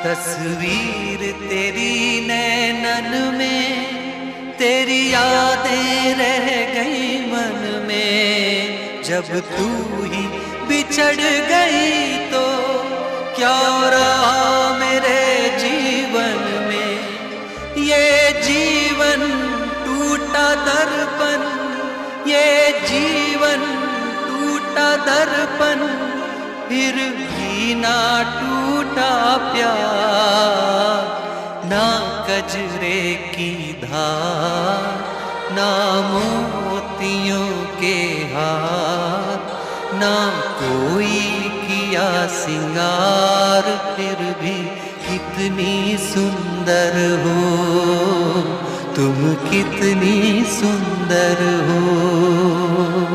तस्वीर तेरी नैनन में, तेरी यादें रह गई मन में। जब तू ही बिछड़ गई तो क्या रहा मेरे जीवन में। ये जीवन टूटा दर्पण, ये जीवन टूटा दर्पण, फिर भी ना टूटा प्यार। ना कजरे की धार, ना मोतियों के हार, ना कोई किया सिंगार, फिर भी कितनी सुंदर हो तुम, कितनी सुंदर हो।